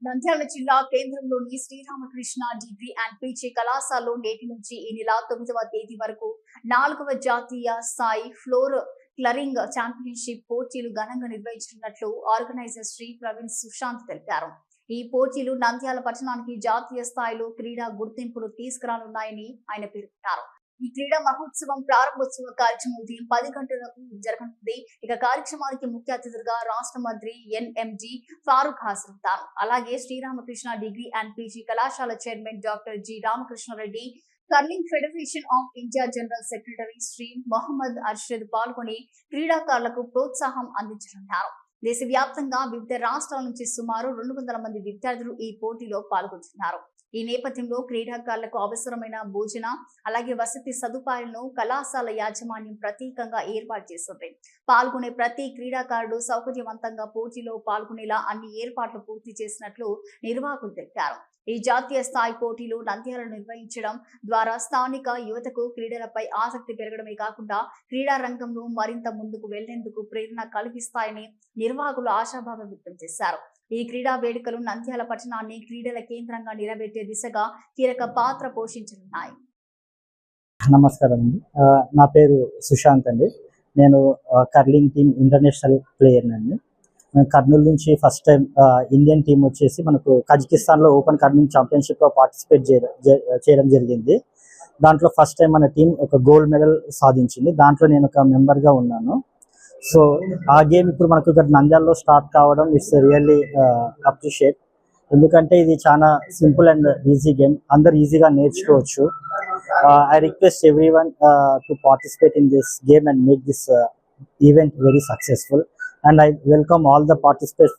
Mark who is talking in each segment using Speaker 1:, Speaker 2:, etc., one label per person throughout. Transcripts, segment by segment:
Speaker 1: నంద్యాల జిల్లా కేంద్రంలోని Sri Ramakrishna degree and PG కళాశాలలో నేటి నుంచి ఈ నెల 9వ తేదీ వరకు 4వ జాతీయ స్థాయి ఫ్లోర్ క్లరింగ్ ఛాంపియన్షిప్ పోటీలు ఘనంగా నిర్వహించనున్నట్లు ఆర్గనైజర్ శ్రీ ప్రవీణ్ సుశాంత్ తెలిపారు. ఈ పోటీలు నంద్యాల పట్టణానికి జాతీయ స్థాయిలో క్రీడా గుర్తింపును తీసుకురానున్నాయని ఆయన పేర్కొన్నారు. ఈ క్రీడా మహోత్సవం ప్రారంభోత్సవ కార్యక్రమం ఉదయం 10 గంటలకు జరగనుంది. ఇక కార్యక్రమానికి ముఖ్య అతిథులుగా రాష్ట్ర మంత్రి ఎన్ఎంజీ ఫారూక్ హాజరవుతారు. అలాగే శ్రీరామకృష్ణ డిగ్రీ అండ్ పీజీ కళాశాల chairman doctor G Ramakrishnareddy, curling federation of India general secretary Shri Mohammed Arshad పాల్గొని క్రీడాకారులకు ప్రోత్సాహం అందించనున్నారు. దేశవ్యాప్తంగా వివిధ రాష్ట్రాల నుంచి సుమారు 200 మంది విద్యార్థులు ఈ పోటీలో పాల్గొంటున్నారు. ఈ నేపథ్యంలో క్రీడాకారులకు అవసరమైన భోజన అలాగే వసతి సదుపాయాలను కళాశాల యాజమాన్యం ప్రత్యేకంగా ఏర్పాటు చేస్తుంది. పాల్గొనే ప్రతి క్రీడాకారుడు సౌకర్యవంతంగా పోటీలో పాల్గొనేలా అన్ని ఏర్పాట్లు పూర్తి చేసినట్లు నిర్వాహకులు తెలిపారు. ఈ జాతీయ స్థాయి పోటీలు నంద్యాలలో నిర్వహించడం ద్వారా స్థానిక యువతకు క్రీడలపై ఆసక్తి పెరగడమే కాకుండా క్రీడా రంగంలో మరింత ముందుకు వెళ్లేందుకు ప్రేరణ కలిగిస్తాయని నిర్వాహకులు ఆశాభావం వ్యక్తం చేశారు. ఈ క్రీడా వేడుకలు నంద్యాల పట్టణాన్ని క్రీడల కేంద్రంగా నిలబెట్టే దిశగా కీలక పాత్ర పోషించనున్నాయి.
Speaker 2: నమస్కారం అండి. నా పేరు సుశాంత్ అండి. నేను కర్లింగ్ టీమ్ ఇంటర్నేషనల్ ప్లేయర్ అండి. కర్నూలు నుంచి ఫస్ట్ టైం ఇండియన్ టీం వచ్చేసి మనకు కజకిస్తాన్లో ఓపెన్ కర్లింగ్ ఛాంపియన్షిప్లో పార్టిసిపేట్ చేయడం జరిగింది. దాంట్లో ఫస్ట్ టైం మన టీం ఒక గోల్డ్ మెడల్ సాధించింది. దాంట్లో నేను ఒక మెంబర్గా ఉన్నాను. సో ఆ గేమ్ ఇప్పుడు మనకు ఇక్కడ నంద్యాలలో స్టార్ట్ కావడం ఇట్స్ రియల్లీ అప్రిషియేట్. ఎందుకంటే ఇది చాలా సింపుల్ అండ్ ఈజీ గేమ్, అందరు ఈజీగా నేర్చుకోవచ్చు. I request everyone to participate in this game and make this event very successful. And I welcome all the participants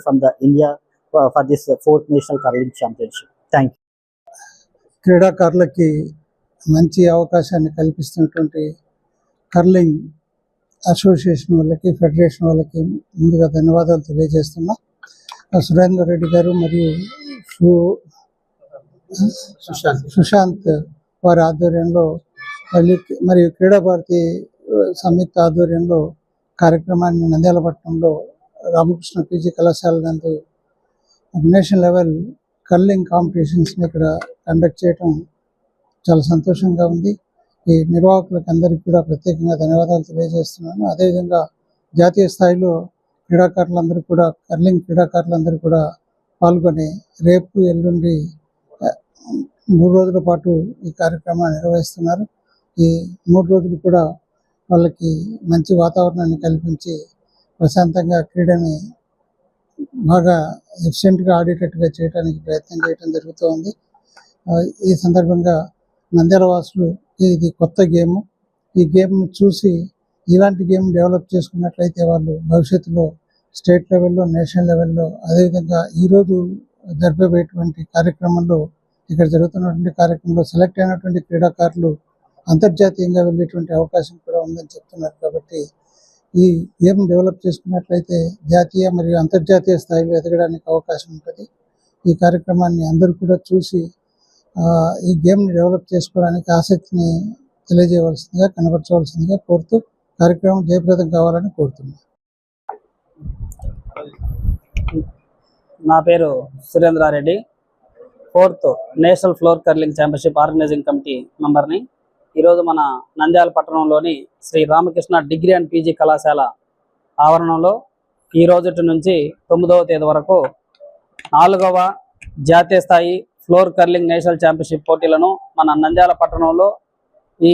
Speaker 2: from the India for this 4th National Curling Championship. Thank you.
Speaker 3: క్రీడాకారులకి మంచి అవకాశాన్ని కల్పిస్తున్నటువంటి curling association వాళ్ళకి, federation వాళ్ళకి ముందుగా ధన్యవాదాలు తెలియజేస్తున్నా. సురేందర్ రెడ్డి గారు మరియు సుశాంత్ వారి ఆధ్వర్యంలో మరియు క్రీడా భారతి సంయుక్త ఆధ్వర్యంలో కార్యక్రమాన్ని నంద్యాల పట్టణంలో రామకృష్ణ పీజీ కళాశాల నందు నేషనల్ లెవెల్ కర్లింగ్ కాంపిటీషన్స్ని ఇక్కడ కండక్ట్ చేయడం చాలా సంతోషంగా ఉంది. ఈ నిర్వాహకులకు అందరికీ కూడా ప్రత్యేకంగా ధన్యవాదాలు తెలియజేస్తున్నాను. అదేవిధంగా జాతీయ స్థాయిలో క్రీడాకారులందరూ కూడా కర్లింగ్ క్రీడాకారులందరూ కూడా పాల్గొని రేపు ఎల్లుండి 3 రోజుల పాటు ఈ కార్యక్రమాన్ని నిర్వహిస్తున్నారు. ఈ 3 రోజులు కూడా వాళ్ళకి మంచి వాతావరణాన్ని కల్పించి ప్రశాంతంగా క్రీడని బాగా ఎఫిషియెంట్గా ఆడేటట్టుగా చేయడానికి ప్రయత్నం చేయడం జరుగుతోంది. ఈ సందర్భంగా నంద్యాల వాసులు ఇది కొత్త గేమ్, ఈ గేమ్ను చూసి ఇలాంటి గేమ్ డెవలప్ చేసుకున్నట్లయితే వాళ్ళు భవిష్యత్తులో స్టేట్ లెవెల్లో, నేషనల్ లెవెల్లో, అదేవిధంగా ఈరోజు జరిపేటువంటి కార్యక్రమంలో ఇక్కడ జరుగుతున్నటువంటి కార్యక్రమంలో సెలెక్ట్ అయినటువంటి క్రీడాకారులు అంతర్జాతీయంగా వెళ్ళేటువంటి అవకాశం కూడా ఉందని చెప్తున్నారు. కాబట్టి ఈ గేమ్ డెవలప్ చేసుకున్నట్లయితే జాతీయ మరియు అంతర్జాతీయ స్థాయిలో ఎదగడానికి అవకాశం ఉంటుంది. ఈ కార్యక్రమాన్ని అందరూ కూడా చూసి ఈ గేమ్ని డెవలప్ చేసుకోవడానికి ఆసక్తిని తెలియజేయవలసిందిగా, కనబరచవలసిందిగా కోరుతూ కార్యక్రమం జయప్రదం కావాలని కోరుతున్నాను.
Speaker 4: నా పేరు Surendra Reddy, 4th national floor curling championship organizing committee మెంబర్ని. ఈరోజు మన నంద్యాల పట్టణంలోని Shri Ramakrishna degree and PG కళాశాల ఆవరణంలో ఈ రోజు నుంచి 9వ తేదీ వరకు 4వ జాతీయ స్థాయి ఫ్లోర్ కర్లింగ్ నేషనల్ ఛాంపియన్షిప్ పోటీలను మన నంద్యాల పట్టణంలో ఈ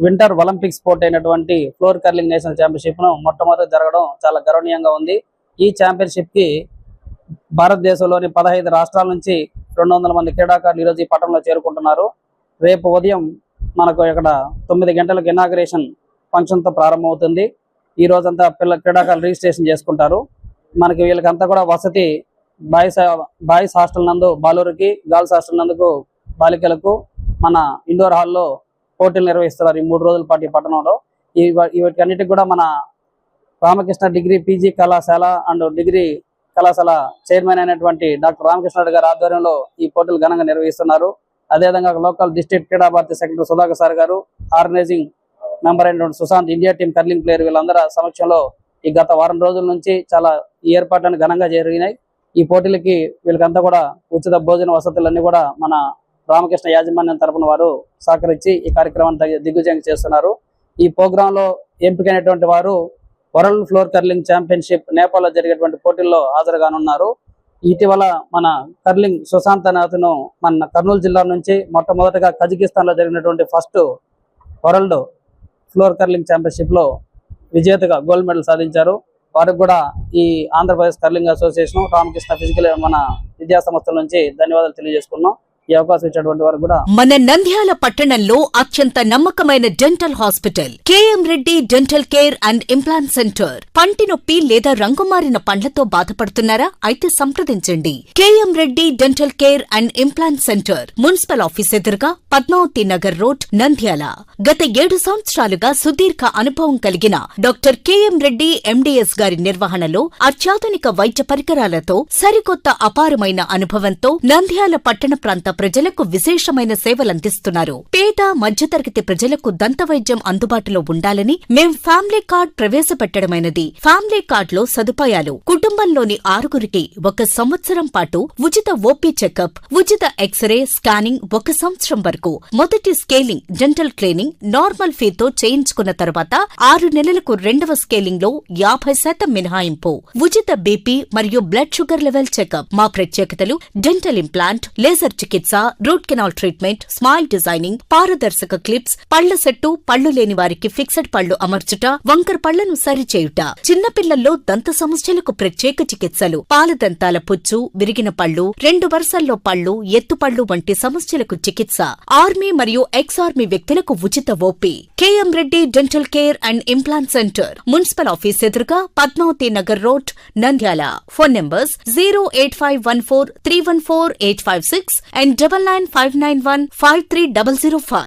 Speaker 4: వింటర్ ఒలింపిక్స్ పోటీ అయినటువంటి ఫ్లోర్ కర్లింగ్ నేషనల్ ఛాంపియన్షిప్ను మొట్టమొదటి జరగడం చాలా గర్వనీయంగా ఉంది. ఈ ఛాంపియన్షిప్కి భారతదేశంలోని 15 రాష్ట్రాల నుంచి 200 మంది క్రీడాకారులు ఈరోజు ఈ పట్టణంలో చేరుకుంటున్నారు. రేపు ఉదయం మనకు ఇక్కడ 9 గంటలకు ఇనాగ్రేషన్ ఫంక్షన్తో ప్రారంభమవుతుంది. ఈ రోజంతా క్రీడాకారులు రిజిస్ట్రేషన్ చేసుకుంటారు. మనకి వీళ్ళకంతా కూడా వసతి బాయ్స్ హాస్టల్ నందు బాలురికి, గర్ల్స్ హాస్టల్ నందుకు బాలికలకు మన ఇండోర్ హాల్లో పోటీలు నిర్వహిస్తున్నారు ఈ 3 రోజుల పాటు ఈ పట్టణంలో. వీటికన్నిటికి కూడా మన రామకృష్ణ డిగ్రీ పీజీ కళాశాల అండ్ డిగ్రీ కళాశాల చైర్మన్ అయినటువంటి డాక్టర్ రామకృష్ణ గారి ఆధ్వర్యంలో ఈ పోటీలు ఘనంగా నిర్వహిస్తున్నారు. అదేవిధంగా local district Krida Bharati secretary Sudhakar sir గారు, ఆర్గనైజింగ్ మెంబర్ అయినటువంటి Sushant, India team curling player వీళ్ళందరి సమక్షంలో ఈ గత వారం రోజుల నుంచి చాలా ఈ ఏర్పాట్లను ఘనంగా జరిగినాయి. ఈ పోటీలకి వీళ్ళకంతా కూడా ఉచిత భోజన వసతులన్నీ కూడా మన రామకృష్ణ యాజమాన్యం తరపున వారు సహకరించి ఈ కార్యక్రమాన్ని దిగ్విజయం చేస్తున్నారు. ఈ ప్రోగ్రామ్ లో ఎంపికైనటువంటి వారు వరల్డ్ ఫ్లోర్ కర్లింగ్ ఛాంపియన్షిప్ నేపాల్లో జరిగేటువంటి పోటీల్లో హాజరుగానున్నారు. ఇటీవల మన కర్లింగ్ సుశాంత్ అనే అతను మన కర్నూలు జిల్లా నుంచి మొట్టమొదటిగా కజకిస్తాన్ లో జరిగినటువంటి first world floor curling championship లో విజేతగా గోల్డ్ మెడల్ సాధించారు. వారికి కూడా ఈ Andhra Pradesh curling association Ramakrishna physical మన విద్యా సంస్థల నుంచి ధన్యవాదాలు తెలియజేసుకున్నాం. ఈ అవకాశం ఇచ్చినటువంటి వారు కూడా.
Speaker 5: మన నంద్యాల పట్టణంలో అత్యంత నమ్మకమైన dental hospital KM Reddy dental care and implant centre. పంటి నొప్పి లేదా రంగుమారిన పండ్లతో బాధపడుతున్నారా? అయితే సంప్రదించండి. KM Reddy dental care and implant centre, municipal office ఎదురుగా, పద్మావతి నగర్ రోడ్, నంద్యాల. గత 7 సంవత్సరాలుగా సుదీర్ఘ అనుభవం కలిగిన డాక్టర్ కేఎం రెడ్డి ఎండిఎస్ గారి నిర్వహణలో అత్యాధునిక వైద్య పరికరాలతో సరికొత్త అపారమైన అనుభవంతో నంద్యాల పట్టణ ప్రాంత ప్రజలకు విశేషమైన సేవలందిస్తున్నారు. పేద మధ్యతరగతి ప్రజలకు దంత వైద్యం అందుబాటులో ఉండాలని మేం ఫ్యామిలీ కార్డ్ ప్రవేశపెట్టడమైనది. ఫ్యామిలీ కార్డ్ లో సదుపాయాలు: కుటుంబంలోని 6గురికి 1 సంవత్సరం పాటు ఉచిత ఓపీ చెకప్, ఉచిత ఎక్స్రే స్కానింగ్ 1 సంవత్సరం వరకు, మొదటి స్కేలింగ్ డెంటల్ క్లీనింగ్ నార్మల్ ఫీతో చేయించుకున్న తర్వాత 6 నెలలకు 2వ స్కేలింగ్ లో 50% మినహాయింపు, ఉచిత బీపీ మరియు బ్లడ్ షుగర్ లెవెల్ చెకప్. మా ప్రత్యేకతలు: డెంటల్ ఇంప్లాంట్, లేజర్ చికిత్స, root canal treatment, smile designing, పారదర్శక క్లిప్స్, పళ్ల సెట్టు, పళ్లు లేని వారికి ఫిక్సెడ్ పళ్లు అమర్చుట, వంకర పళ్లను సరిచేయుట, చిన్నపిల్లల్లో దంత సమస్యలకు ప్రత్యేక చికిత్సలు, పాలదంతాల పుచ్చు, విరిగిన పళ్లు, 2 వరుసల్లో పళ్లు, ఎత్తుపళ్లు వంటి సమస్యలకు చికిత్స, ఆర్మీ మరియు ఎక్స్ ఆర్మీ వ్యక్తులకు ఉచిత OP. KM Reddy dental care and implant centre, municipal office ఎదురుగా, Padmavathi Nagar road, Nandyal. Phone numbers 08514314856 and 9959153005.